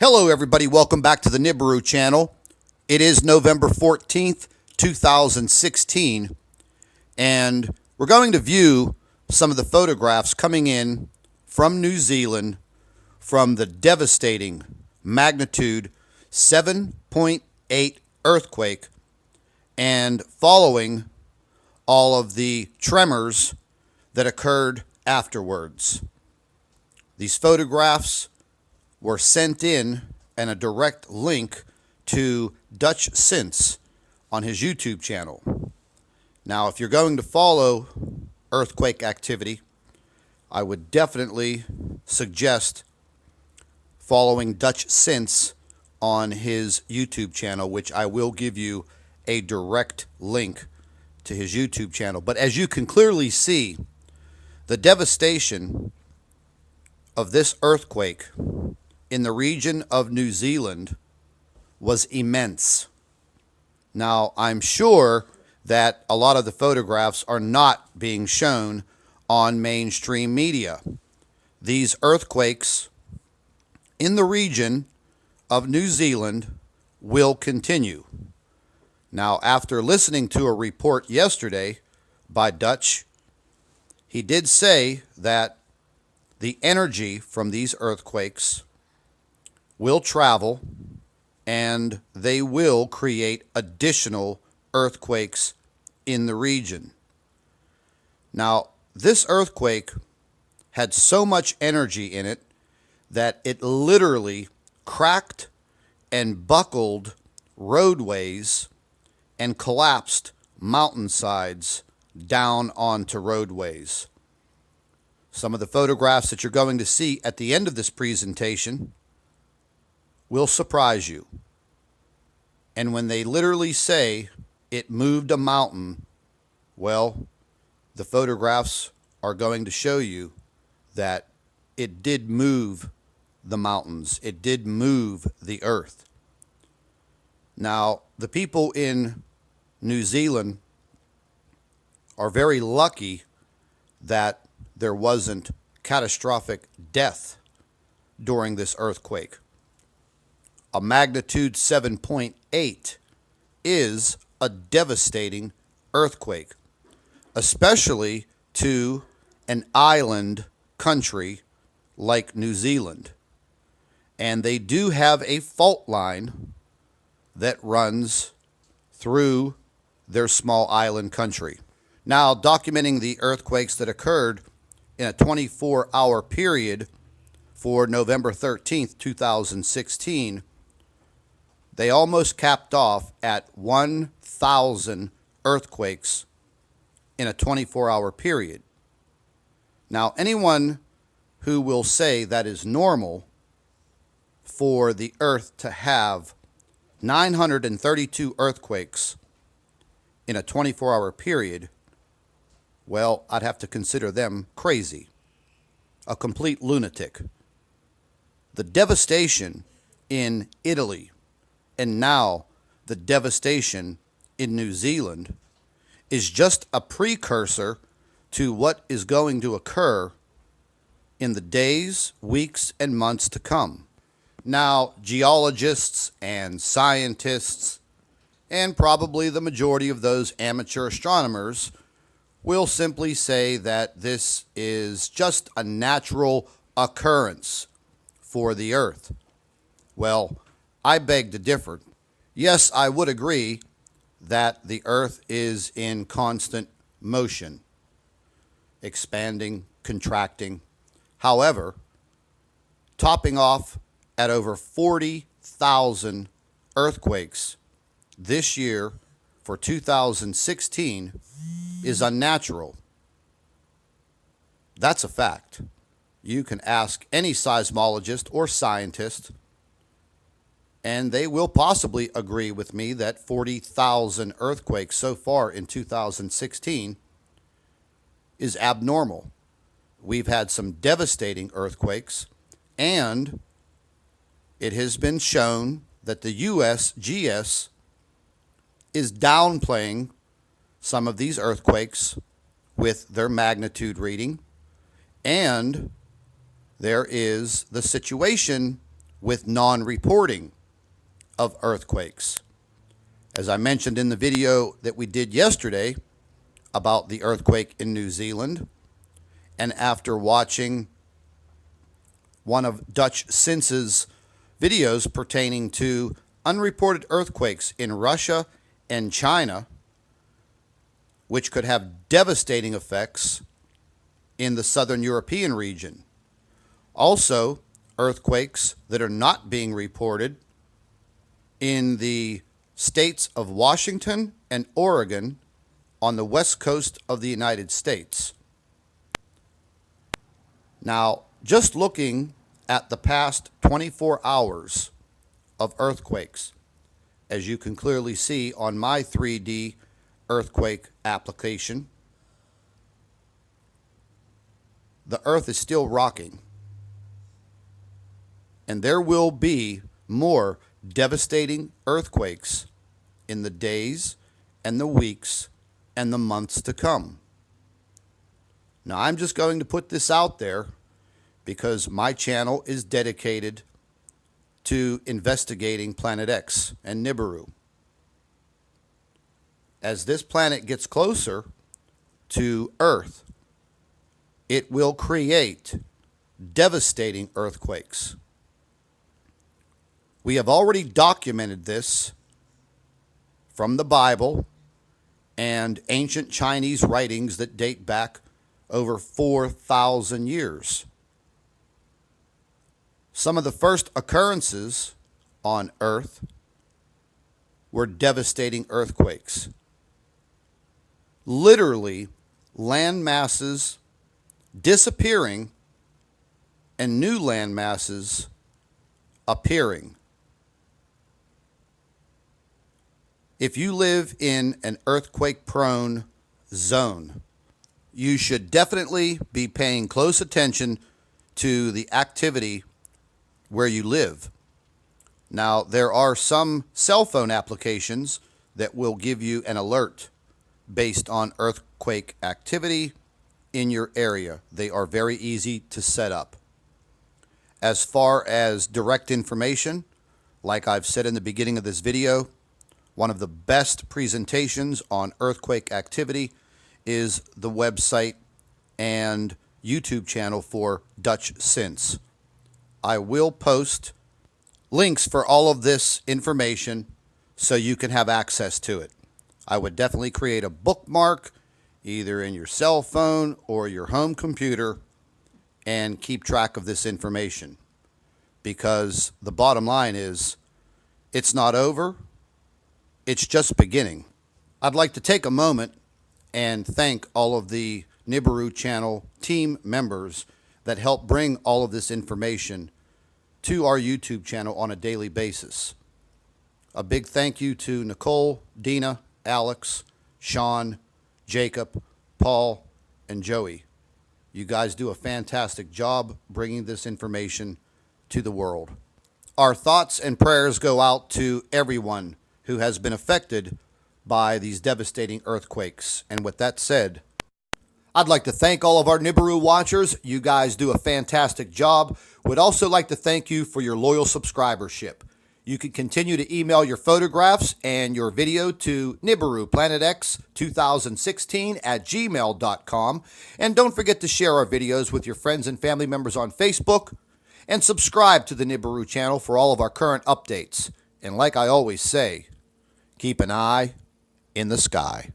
Hello everybody, welcome back to the Nibiru channel. It is November 14th, 2016, and we're going to view some of the photographs coming in from New Zealand from the devastating magnitude 7.8 earthquake and following all of the tremors that occurred afterwards. These photographs were sent in and a direct link to Dutch Since on his YouTube channel. Now, if you're going to follow earthquake activity, I would definitely suggest following Dutch Since on his YouTube channel, which I will give you a direct link to his YouTube channel. But as you can clearly see, the devastation of this earthquake in the region of New Zealand was immense. Now, I'm sure that a lot of the photographs are not being shown on mainstream media. These earthquakes in the region of New Zealand will continue. Now, after listening to a report yesterday by Dutch, he did say that the energy from these earthquakes will travel and they will create additional earthquakes in the region. Now, this earthquake had so much energy in it that it literally cracked and buckled roadways and collapsed mountainsides down onto roadways. Some of the photographs that you're going to see at the end of this presentation will surprise you. And when they literally say it moved a mountain, well, the photographs are going to show you that it did move the mountains. It did move the earth. Now, the people in New Zealand are very lucky that there wasn't catastrophic death during this earthquake. A magnitude 7.8 is a devastating earthquake, especially to an island country like New Zealand. And they do have a fault line that runs through their small island country. Now, documenting the earthquakes that occurred in a 24-hour period for November 13th, 2016, they almost capped off at 1,000 earthquakes in a 24-hour period. Now, anyone who will say that is normal for the earth to have 932 earthquakes in a 24-hour period, well, I'd have to consider them crazy, a complete lunatic. The devastation in Italy and now the devastation in New Zealand is just a precursor to what is going to occur in the days, weeks, and months to come. Now, geologists and scientists, and probably the majority of those amateur astronomers, will simply say that this is just a natural occurrence for the Earth. Well, I beg to differ. Yes, I would agree that the Earth is in constant motion, expanding, contracting. However, topping off at over 40,000 earthquakes this year for 2016 is unnatural. That's a fact. You can ask any seismologist or scientist, and they will possibly agree with me that 40,000 earthquakes so far in 2016 is abnormal. We've had some devastating earthquakes, and it has been shown that the USGS is downplaying some of these earthquakes with their magnitude reading, and there is the situation with non-reporting of earthquakes. As I mentioned in the video that we did yesterday about the earthquake in New Zealand, and after watching one of Dutch Sins's videos pertaining to unreported earthquakes in Russia and China, which could have devastating effects in the southern European region. Also, earthquakes that are not being reported in the states of Washington and Oregon on the west coast of the United States. Now, just looking at the past 24 hours of earthquakes, as you can clearly see on my 3D earthquake application, the earth is still rocking. And there will be more devastating earthquakes in the days and the weeks and the months to come. Now, I'm just going to put this out there because my channel is dedicated to investigating Planet X and Nibiru. As this planet gets closer to Earth, it will create devastating earthquakes. We have already documented this from the Bible and ancient Chinese writings that date back over 4,000 years. Some of the first occurrences on Earth were devastating earthquakes. Literally, land masses disappearing and new land masses appearing. If you live in an earthquake-prone zone, you should definitely be paying close attention to the activity where you live. Now, there are some cell phone applications that will give you an alert based on earthquake activity in your area. They are very easy to set up. As far as direct information, like I've said in the beginning of this video, one of the best presentations on earthquake activity is the website and YouTube channel for Dutch Sins. I will post links for all of this information so you can have access to it. I would definitely create a bookmark either in your cell phone or your home computer and keep track of this information, because the bottom line is it's not over, it's just beginning. I'd like to take a moment and thank all of the Nibiru channel team members that help bring all of this information to our YouTube channel on a daily basis. A big thank you to Nicole, Dina, Alex, Sean, Jacob, Paul, and Joey. You guys do a fantastic job bringing this information to the world. Our thoughts and prayers go out to everyone who has been affected by these devastating earthquakes. And with that said, I'd like to thank all of our Nibiru watchers. You guys do a fantastic job. Would also like to thank you for your loyal subscribership. You can continue to email your photographs and your video to NibiruPlanetX2016@gmail.com. And don't forget to share our videos with your friends and family members on Facebook. And subscribe to the Nibiru channel for all of our current updates. And like I always say, keep an eye in the sky.